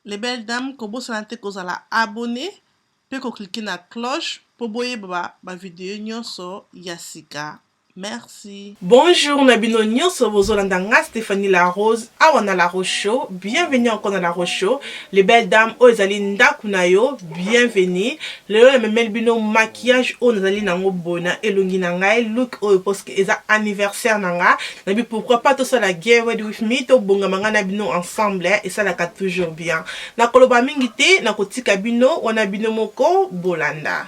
Les belles dames, kobo sanate kozala abonné, pe ko cliquer na cloche pour boyer ba vidéo nyonso ya sika. Merci. Bonjour, Nabino Nyonso Bozolanda Stéphanie Larose, Awana La Rocho. Bienvenue encore dans La Rocho. Les belles dames, Ozali Ndakunayo, bienvenue. Le Melbino maquillage, Ozali Nango Bona, Elongi Nangai, look, parce que c'est anniversaire Nanga. Nabi, pourquoi pas tout ça la get ready with me, to bonga manga Nabino ensemble, et ça la kat toujours bien. Na koloba mingite, na kotika bino, wana bino moko, Bolanda.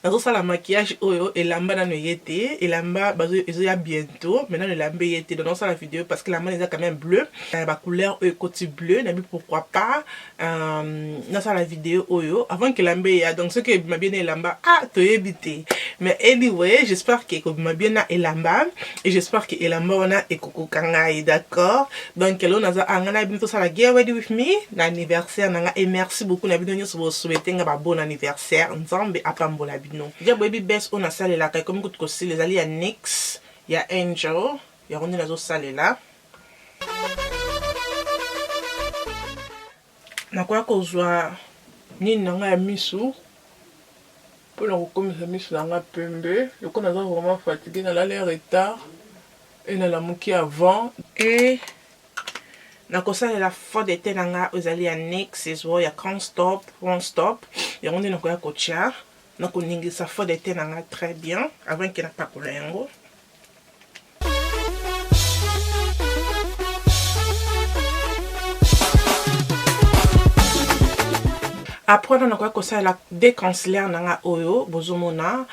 Nazo sala maquillage oyo elamba na yete elamba bazo ezoya bientôt maintenant le lambe yete donc ça la vidéo parce que la main est quand même bleu ba couleur côté bleu nabi pourquoi pas na ça la vidéo oyo avant que lambe ya donc ce que m'a bien elamba to éviter mais anyway j'espère que m'a bien na elamba et j'espère que elamba on a ekoko kangai d'accord donc là on a angana bientôt ça la get ready with me l'anniversaire nanga et merci beaucoup na bino nyoso souhaiter nga ba bon anniversaire nzambe apambola non. Déjà baby best on a salé là comme que tu les alliés à NYX, il y a Angel, il y a on est dans salé là. Na quoi qu'on soit ni nanga misu pour la recommencer misu nanga pembe, le qu'on a vraiment fatigué dans l'air retard et dans la mouki avant et na kosa la faute de tenanga aux alliés à NYX, il y a Can't Stop, Won't Stop, il y a on est dans quoi coacha. Donc on a ça faut de tenanga très bien avant qu'il n'a pas coulé yango. Après on a quoi que ça la décancelaire nanga oyo bozomona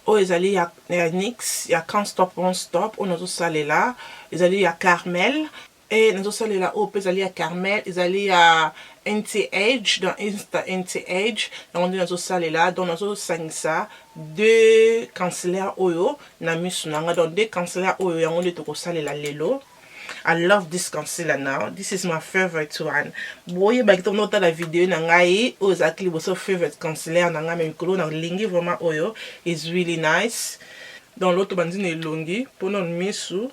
o ezali ya NYX ya Can't Stop Won't Stop on a tout ça là ezali ya Carmel et nous allons là au pays à Carmel ils allaient à NTH dans Insta NTH on dit nous allons là dans nous ça deux cancellers oyo na misunanga dans deux cancellers oyo on dit to sale la lelo. I love this concealer now. This is my favorite one. Boye ba kito nota la vidéo na ngai o exactly boso favorite concealer na nga même kolo na lingi vraiment oyo is really nice. Dans l'autre bandine elongi pour non misu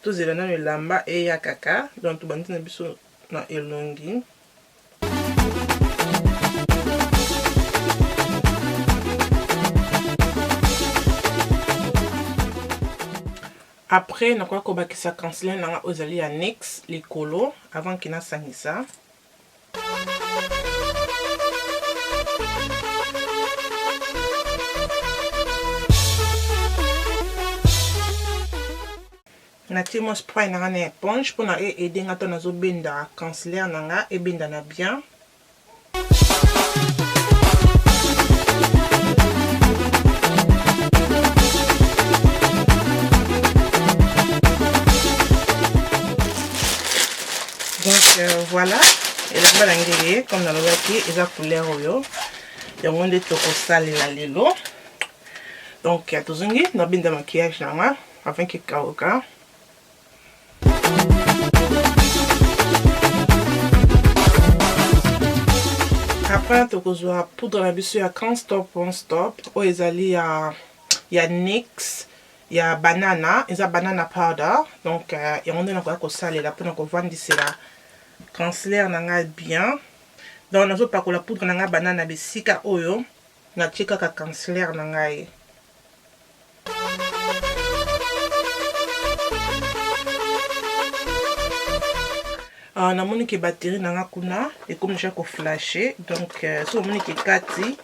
tout zelana le lamba et ya kaka donc tout bandine biso na elongi. Après na kwa ko bakisa concealer na ozali ya NYX les colo avant qu'il na sangisa. Nati mo spray na ngane éponge pour na aider ngato na zo benda concealer na nga e benda na bien. Donc voilà, et la balangé comme dans le waki et la couleur oyo. Et on de toko sale la lelo. Donc ya tozungi na benda maquillage na nga avant que kaoka. Après tu as poudre la bisu ya Can't Stop Won't Stop o ezali ya NYX ya banana eza banana powder donc on est na ko sale la pour ko vendre cela concealer nanga bien donc nazo pa ko la poudre nanga banana besika oyo na cheka ka concealer nanga e. Na moni ke batterie nanga kuna et comme j'ai ko flasher donc so moni ke kati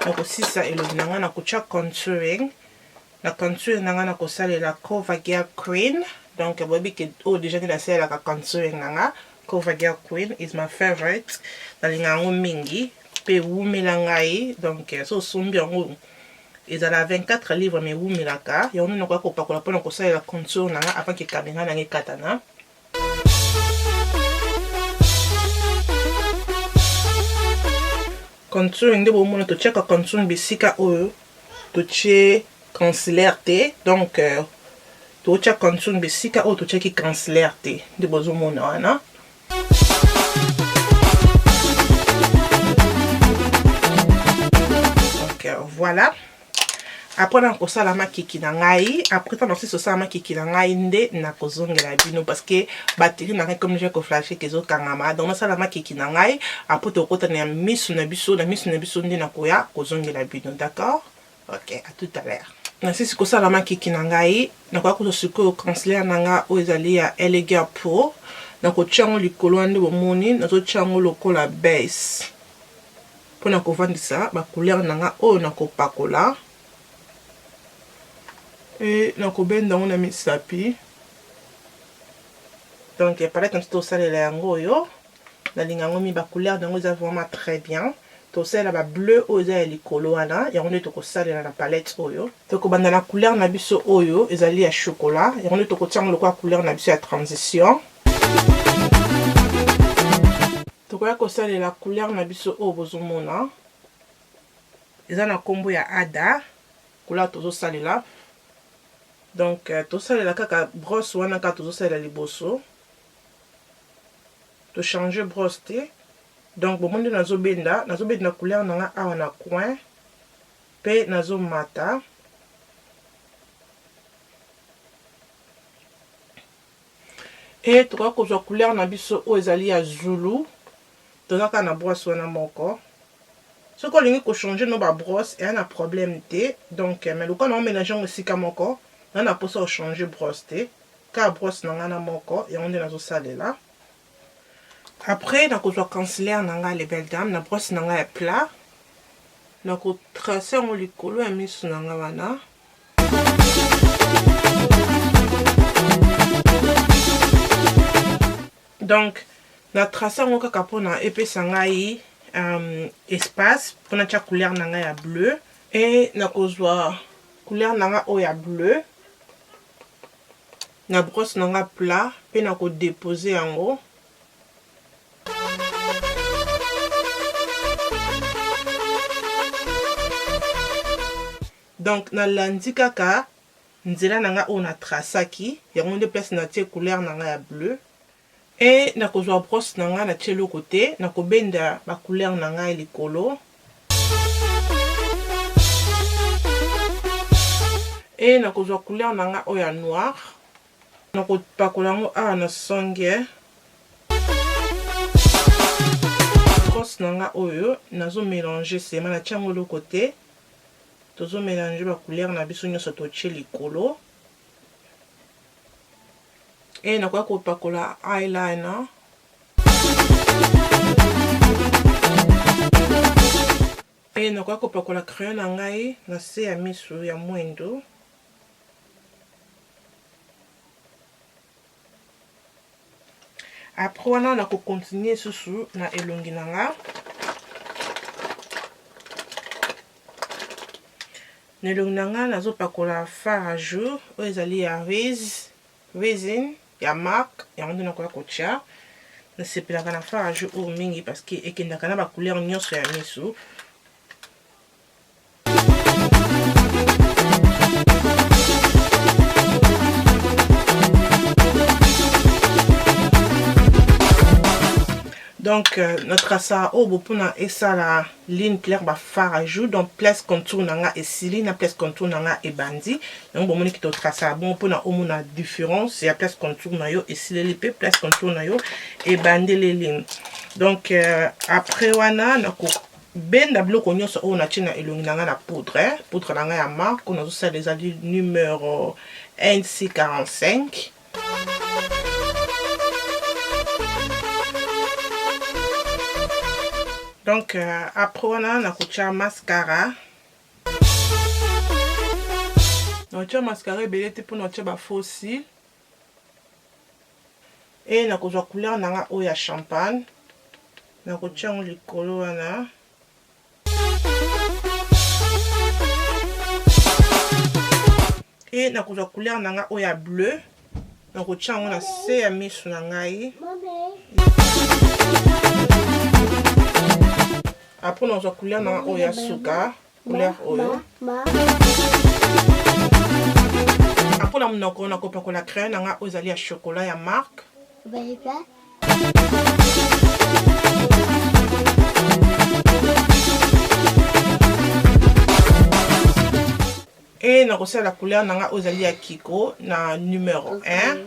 na ko sisa elo nanga na ko cha contouring na contouring nanga na ko sala la CoverGirl Queen donc bobi ke o déjà ni la sala la contouring nanga CoverGirl Queen is my favorite dalinga ngo mingi pe wumela ngai donc so sombi ngo ezala 24 livres mais wumelaka ya ono na ko pakola pona ko sala la contour nanga avant ke kabenga nanga katana. Contouring de bon to check contouring bisika oyo to che concealer te donc to check contouring bisika oyo to check concealer te de bozo mona wana. Donc voilà. Après na kosala makiki na ngai, après tant aussi ça makiki na ngai nde na kozongela bino parce que batterie na comme j'ai ko flasher kezo kangama. Donc na sala makiki na ngai, après to kota na misu na biso nde na koya kozongela bino, d'accord? OK, à tout à l'heure. Na sisi kosala makiki na ngai, na kwa ko siko concealer na nga o ezali ya Elegant Pro. Na ko tchango likolo ande bomoni, na zo tchango lokola base. Pona ko vandisa ba couleur na nga o na ko pakola. Et na ko benda on a mis sapi. Donc paraît comme tout ça les yango yo. Na lingango mi ba couleur dango za vraiment très bien. To sala ba bleu oza likolo wana, ya on est to ko sala na palette oyo. To ko banda na couleur na biso oyo ezali ya chocolat, ya on est to ko tsango lokwa couleur na biso ya transition. To ko ya ko sala la couleur na biso o bozomona. Eza na kombo ya Ada, couleur tozo salela. Donc to salela kaka brosse wana ka tozo salela liboso. To changer brosse te. Donc bon monde nazo benda couleur nanga awa na coin pe nazo mata. Et to ko zo couleur na biso o ezali ya Zulu. To zaka na brosse wana moko. Ce qu'on lingi ko changer no ba brosse et un problème te. Donc mais le on mélanger aussi ka moko. On a posa changer brosse te. Ka brosse nanga na moko et on est nazo salela. Après, na ko concealer nanga les belles dames, na brosse nanga est plat. Na ko tracer en likolo et misu nanga wana. Donc, na tracer en kaka pona épaisse ngai espace pour na couleur nanga ya bleu et na ko couleur nanga o ya bleu. Na brosse nanga plat, pe na ko déposer en haut. Donc na landi kaka nzela nanga on a tracaki ya on de place na tie couleur nanga ya bleu et na ko brosse nanga na tie le côté na ko benda ba couleur nanga likolo et na ko couleur nanga o ya noir na ko pakola ngo a na songe brosse nanga oyo nazo mélanger c'est na tie ngo le côté. Tozo mélanger ba couleur na biso nyoso to tche likolo. Et na kwa ko pakola eyeliner. Et na kwa ko pakola crayon na ngai na se ya misu ya mwendo. Après wana na ko continuer susu na elongi na nga. Nelongi nanga nazo pakola fard à jour o ezali ya resin ya marque ya on na ko kocha na sepelaka na fard à jour o mingi parce que ekendaka na ba couleur nyonso ya misu. Donc notre asa obo pona esa la ligne claire ba fard à jour donc place contour nanga et sili na place contour nanga et bandi donc bon moni ki to traça bon pona o mona différence ya place contour na yo et sili lipe place contour na yo et bandi les lignes. Donc après wana na ko benda bloko nyonso o na tina elongi nanga na poudre nanga ya marque on a ça les ali numéro NC45. Donc après on a un mascara. Notre mascara est belle pour notre faux cils. Et na ko couleur nanga o ya champagne. Na ko tchango likolo wana. Et na ko couleur nanga o ya bleu. Na ko tchango na se ya misu nangai. Après, on a couleur dans oya suka, couleur oyo. Après, on a coupé la crème dans ozali à chocolat ya marque. et na kosala la couleur nanga ozali ya Kiko na numéro 1.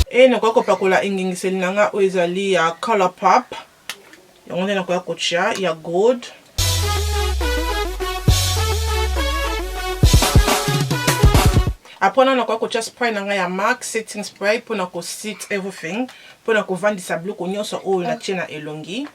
Et na ko pakola ingingiseli nanga ozali ya Color Pop. Yango nde na ko ya kotia ya gold. Après on a ko tia spray nanga ya MAC setting spray pour na ko set everything pour na ko vandisa bleu ko nyonso o na tia na elongi.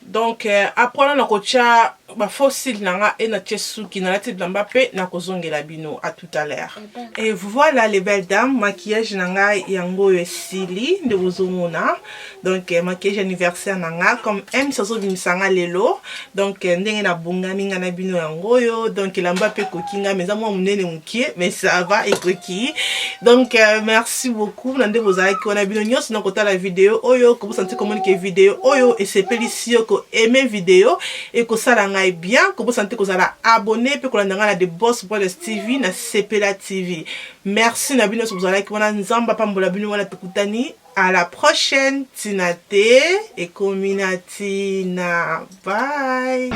Donc après on a ko tia ba fossile nanga et na tia suki na lati blamba pe na ko zongela bino à tout à l'heure. Et voilà les belles dames, maquillage nanga yango esili de bozomona. Donc maquillage anniversaire nanga comme M soso bimisanga lelo. Donc ndenge na bonga minga na bino yango yo. Donc lamba pe kokinga mais moi munene mukie mais ça va et koki. Donc merci beaucoup nande bozala ki ona bino nyos na kota la vidéo oyo ko vous sentez comment que vidéo oyo et c'est pélicio ko aimer vidéo et ko sala ngai bien ko vous sentez ko zala abonné pe ko la ndanga na de Boss Brothers TV na Sepela TV. Merci na bino so bozala ki wana nzamba pambola bino wana tukutani. À la prochaine, Tinate et Kominatina. Bye.